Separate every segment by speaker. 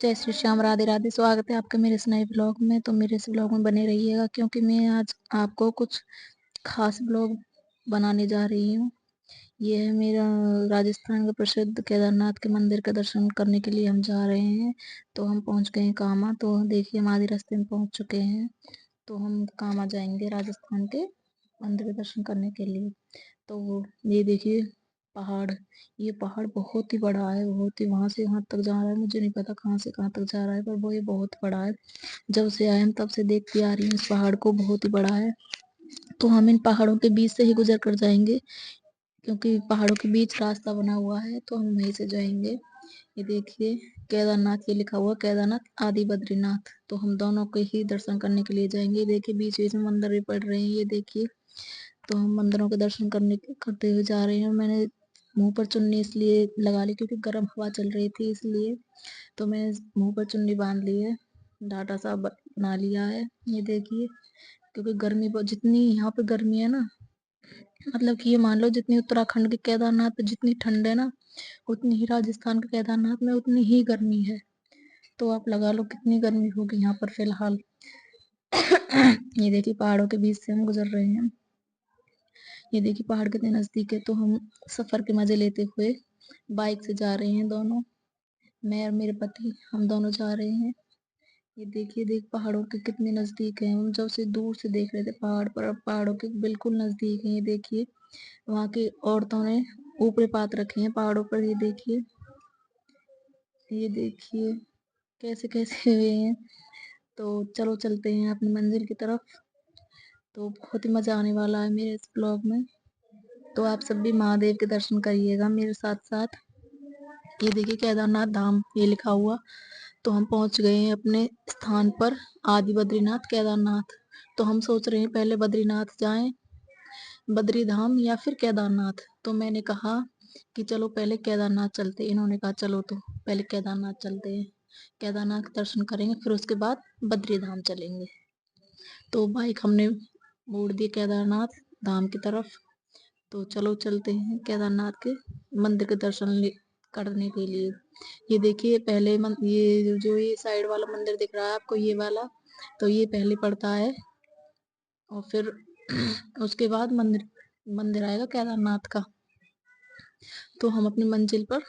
Speaker 1: जय श्री श्याम, राधे राधे। स्वागत है आपके मेरे इस नए ब्लॉग में। तो मेरे इस ब्लॉग में बने रहिएगा, क्योंकि मैं आज आपको कुछ खास ब्लॉग बनाने जा रही हूँ। ये है मेरा राजस्थान का प्रसिद्ध केदारनाथ के मंदिर का दर्शन करने के लिए हम जा रहे हैं। तो हम पहुंच गए हैं कामा। तो देखिए हम आधे रास्ते में पहुंच चुके हैं। तो हम कामा जाएंगे राजस्थान के मंदिर के दर्शन करने के लिए। तो ये देखिए पहाड़, ये पहाड़ बहुत ही बड़ा है, बहुत ही वहां से वहां तक जा रहा है। मुझे नहीं पता कहाँ से कहाँ तक जा रहा है, पर वो ये बहुत बड़ा है। जब से आए हम तब से देखती आ रही हूँ इस पहाड़ को, बहुत ही बड़ा है। तो हम इन पहाड़ों के बीच से ही गुजर कर जाएंगे, क्योंकि पहाड़ों के बीच रास्ता बना हुआ है, तो हम वहीं से जाएंगे। ये देखिए केदारनाथ ये लिखा हुआ, केदारनाथ आदि बद्रीनाथ। तो हम दोनों के ही दर्शन करने के लिए जाएंगे। ये देखिए बीच बीच में मंदिर भी पड़ रहे हैं, ये देखिए। तो हम मंदिरों के दर्शन करते हुए जा रहे हैं। मैंने मुंह पर चुन्नी इसलिए लगा ली क्योंकि गर्म हवा चल रही थी, इसलिए तो मैं मुंह पर चुन्नी बांध ली है, डाटा सा बना लिया है। ये देखिए, क्योंकि गर्मी बहुत, जितनी यहाँ पे गर्मी है ना, मतलब कि ये मान लो जितनी उत्तराखंड के केदारनाथ पे जितनी ठंड है ना, उतनी ही राजस्थान के केदारनाथ में उतनी ही गर्मी है। तो आप लगा लो कितनी गर्मी होगी यहाँ पर फिलहाल। ये देखिए पहाड़ों के बीच से हम गुजर रहे हैं। ये देखिए पहाड़ कितने नजदीक है। तो हम सफर के मजे लेते हुए बाइक से जा रहे हैं दोनों, मैं और मेरे पति, हम दोनों जा रहे हैं। ये देखिए, देख पहाड़ों के कितने नजदीक हैं। हम जब से दूर से देख रहे थे पहाड़ पर, अब पहाड़ों के बिल्कुल नजदीक है। ये देखिए वहाँ की औरतों ने ऊपरे पात रखे हैं पहाड़ों पर। ये देखिए, ये देखिए कैसे कैसे हुए हैं। तो चलो चलते हैं अपनी मंजिल की तरफ। तो बहुत ही मजा आने वाला है मेरे इस ब्लॉग में। तो आप सब भी महादेव के दर्शन करिएगा मेरे साथ साथ। ये देखिए केदारनाथ धाम ये लिखा हुआ। तो हम पहुंच गए हैं अपने स्थान पर, आदि बद्रीनाथ केदारनाथ। तो हम सोच रहे हैं पहले बद्रीनाथ जाएं, बद्री धाम, या फिर केदारनाथ। तो मैंने कहा कि चलो पहले केदारनाथ चलते। इन्होंने कहा चलो तो पहले केदारनाथ चलते हैं, केदारनाथ के दर्शन करेंगे, फिर उसके बाद बद्री धाम चलेंगे। तो बाइक हमने मोड़ दी केदारनाथ धाम की तरफ। तो चलो चलते हैं केदारनाथ के मंदिर के दर्शन करने के लिए। ये देखिए पहले ये जो ये साइड वाला मंदिर दिख रहा है आपको, ये वाला, तो ये पहले पड़ता है, और फिर उसके बाद मंदिर मंदिर आएगा केदारनाथ का। तो हम अपनी मंजिल पर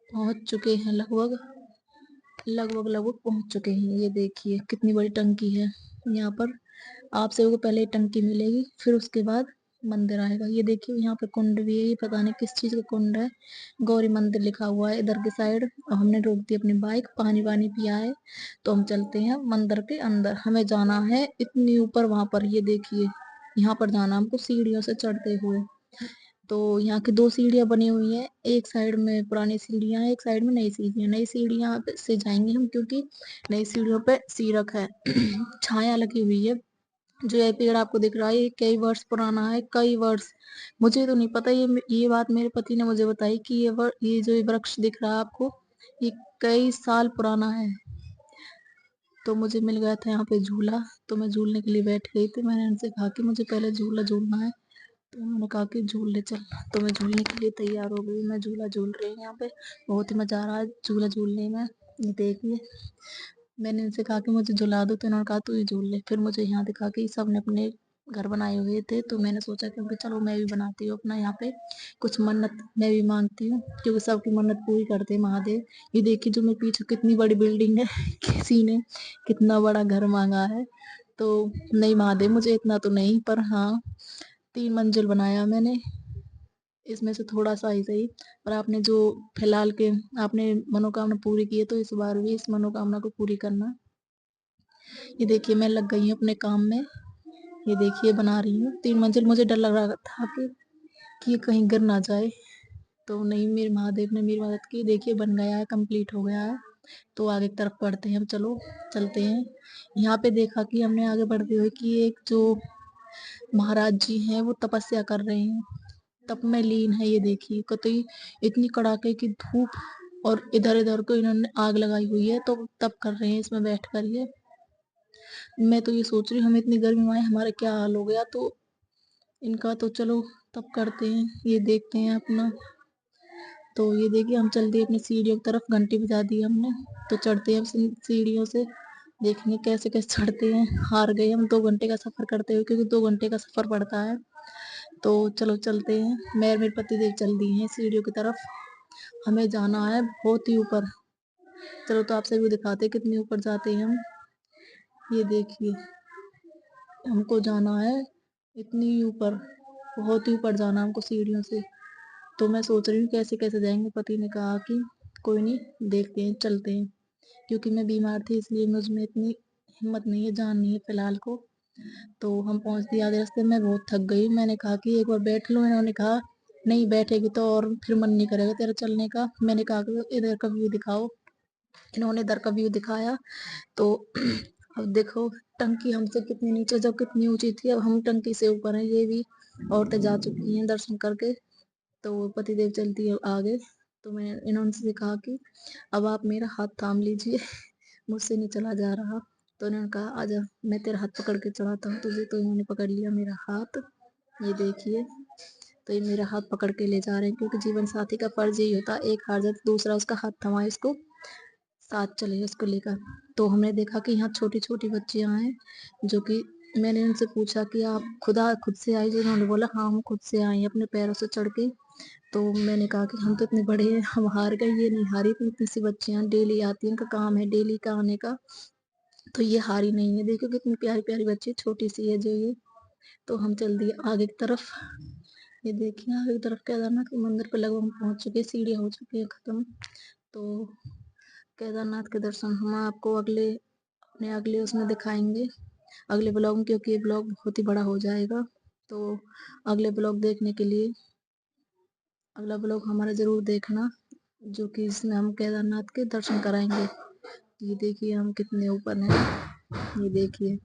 Speaker 1: पहुंच चुके हैं, लगभग लगभग लगभग पहुंच चुके हैं। ये देखिए कितनी बड़ी टंकी है यहाँ पर। आप सबको पहले टंकी मिलेगी, फिर उसके बाद मंदिर आएगा। ये देखिए यहाँ पे कुंड भी है, ये पता नहीं किस चीज का कुंड है। गौरी मंदिर लिखा हुआ है इधर की साइड। और हमने रोक दी अपनी बाइक, पानी वानी पिया है। तो हम चलते हैं मंदिर के अंदर। हमें जाना है इतनी ऊपर, वहां पर ये देखिए यहाँ पर जाना हमको सीढ़ियों से चढ़ते हुए। तो यहाँ की दो सीढ़ियां बनी हुई हैं, एक साइड में पुरानी सीढ़ियां हैं, एक साइड में नई सीढ़ियां। नई सीढ़ियां से जाएंगे हम, क्योंकि नई सीढ़ियों पे सीरक है, छाया लगी हुई है। जो ये पेड़ आपको दिख रहा है ये कई वर्ष पुराना है, कई वर्ष। मुझे तो नहीं पता, ये बात मेरे पति ने मुझे बताई कि ये जो ये वृक्ष दिख रहा है आपको, ये कई साल पुराना है। तो मुझे मिल गया था यहाँ पे झूला, तो मैं झूलने के लिए बैठ गई थी। मैंने उनसे कहा कि मुझे पहले झूला झूलना है, तो उन्होंने कहा कि झूल ले चल। तो मैं झूलने के लिए तैयार हो गई। मैं झूला झूल रही हूँ यहाँ पे, बहुत ही मजा आ रहा है झूला झूलने में। ये देखिए मैंने इनसे कहा कि मुझे झुला दो, तो इन्होंने कहा तू ही झूल ले। फिर मुझे यहाँ दिखा कि सबने अपने घर बनाए हुए थे, तो मैंने सोचा क्योंकि चलो मैं भी बनाती हूँ अपना यहाँ पे कुछ मन्नत मैं भी मांगती हूँ, क्योंकि सबकी मन्नत पूरी करते हैं महादेव। ये देखिए जो मेरे पीछे कितनी बड़ी बिल्डिंग है, किसी ने कितना बड़ा घर मांगा है। तो नहीं महादेव मुझे इतना तो नहीं, पर हाँ 3 मंजिल बनाया मैंने, इसमें से थोड़ा सा ही सही। पर आपने जो फिलहाल के आपने मनोकामना पूरी की है, तो इस बार भी इस मनोकामना को पूरी करना। ये देखिए मैं लग गई हूँ अपने काम में। ये देखिए बना रही हूँ 3 मंजिल। मुझे डर लग रहा था कि ये कहीं गिर ना जाए, तो नहीं, मेरे महादेव ने मेरी मदद की। देखिए बन गया है, कंप्लीट हो गया है। तो आगे की तरफ बढ़ते हैं हम, चलो चलते हैं। यहाँ पे देखा कि हमने आगे बढ़ते हुए कि एक जो महाराज जी हैं वो तपस्या कर रहे हैं, तप में लीन है। ये देखिए कतई इतनी कड़ाके की धूप, और इधर इधर को इन्होंने आग लगाई हुई है, तो तप कर रहे हैं इसमें बैठ कर। ये मैं तो ये सोच रही हूँ हम इतनी गर्मी में आए, हमारा क्या हाल हो गया। तो इनका तो चलो तप करते हैं, ये देखते हैं अपना। तो ये देखिए हम चल दिए अपनी सीढ़ियों की तरफ, घंटी बजा दी हमने। तो चढ़ते हैं सीढ़ियों से, देखेंगे कैसे कैसे चढ़ते हैं। हार गए हम 2 घंटे का सफर करते हुए, क्योंकि 2 घंटे का सफर पड़ता है। तो चलो चलते हैं। मैं और मेरे पतिदेव चल दिए हैं सीढ़ियों की तरफ। हमें जाना है बहुत ही ऊपर। चलो तो आपसे भी दिखाते हैं कितने ऊपर जाते हैं हम। ये देखिए हमको जाना है इतनी ऊपर, बहुत ही ऊपर जाना हमको सीढ़ियों से। तो मैं सोच रही हूँ कैसे कैसे जाएंगे। पति ने कहा कि कोई नहीं, देखते हैं, चलते हैं। क्योंकि मैं बीमार थी, इसलिए मुझ में इतनी हिम्मत नहीं है, जान नहीं है फिलहाल को। तो हम पहुंच दिए आधे रास्ते में, बहुत थक गई। मैंने कहा कि एक बार बैठ लो, इन्होंने कहा नहीं बैठेगी तो और फिर मन नहीं करेगा तेरा चलने का। मैंने कहा कि इधर का व्यू दिखाओ। इन्होंने इधर का व्यू दिखाया। तो अब देखो टंकी हमसे कितनी नीचे, जब कितनी ऊंची थी, अब हम टंकी से ऊपर हैं। ये भी औरतें जा चुकी हैं दर्शन करके। तो पतिदेव चलती है आगे। तो मैं इन्होंने से कहा कि अब आप मेरा हाथ थाम लीजिए, मुझसे नहीं चला जा रहा। तो इन्होंने कहा आजा, मैं तेरा हाथ पकड़ के चढ़ाता हूँ तुझे। तो इन्होंने पकड़ लिया मेरा हाथ, ये देखिए। तो ये मेरा हाथ पकड़ के ले जा रहे हैं, क्योंकि जीवन साथी का फर्ज यही होता है, एक हार जाए तो दूसरा उसका हाथ थमाए, इसको साथ चले उसको लेकर। तो हमने देखा कि यहाँ छोटी छोटी बच्चियां हैं, जो कि मैंने उनसे पूछा कि आप खुद से आई? जो उन्होंने बोला हाँ हम खुद से आई अपने पैरों से चढ़ के। तो मैंने कहा कि हम तो इतने बड़े हैं, हम हार गए, ये नहीं हारी। तो इतनी सी बच्चियां डेली आती हैं, इनका काम है डेली का आने का। तो ये हारी नहीं है। देखो कितनी प्यारी प्यारी बच्ची, छोटी सी है जो ये। तो हम चल दिए आगे की तरफ। ये देखिए आगे की तरफ केदारनाथ के मंदिर पे लगभग हम पहुंच चुके हैं, सीढ़ियाँ हो चुकी है खत्म। तो केदारनाथ के दर्शन हम आपको अपने अगले उसमें दिखाएंगे, अगले ब्लॉग में, क्योंकि ये ब्लॉग बहुत ही बड़ा हो जाएगा। तो अगले ब्लॉग देखने के लिए अगला ब्लॉग हमारा जरूर देखना, जो कि इसमें हम केदारनाथ के दर्शन कराएंगे। ये देखिए हम कितने ऊपर हैं, ये देखिए।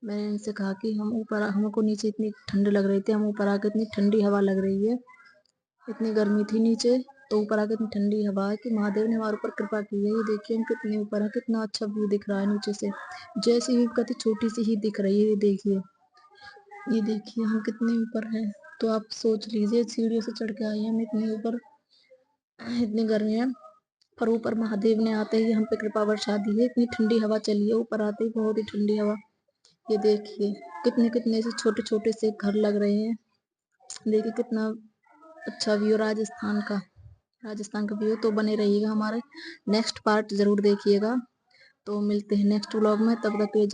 Speaker 1: मैंने इनसे कहा कि हमको नीचे इतनी ठंड लग रही थी, हम ऊपर आके इतनी ठंडी हवा लग रही है, इतनी गर्मी थी नीचे। तो ऊपर आके इतनी ठंडी हवा है कि महादेव ने हमारे ऊपर कृपा की है। ये देखिए हम कितने ऊपर हैं, कितना अच्छा व्यू दिख रहा है नीचे से, जैसी भी कति छोटी सी ही दिख रही है। ये देखिए, ये देखिए हम कितने ऊपर हैं। तो आप सोच लीजिए सीढ़ियों से चढ़ के आए हैं हम इतने ऊपर, इतनी गर्मी है, पर ऊपर महादेव ने आते ही हम पे कृपा बरसा दी है। इतनी ठंडी हवा चली है ऊपर आते ही, बहुत ही ठंडी हवा। ये देखिए कितने कितने से छोटे छोटे से घर लग रहे हैं। देखिए कितना अच्छा व्यू राजस्थान का व्यू। तो बने रहिएगा, हमारे नेक्स्ट पार्ट जरूर देखिएगा। तो मिलते हैं नेक्स्ट व्लॉग में, तब तक के लिए जय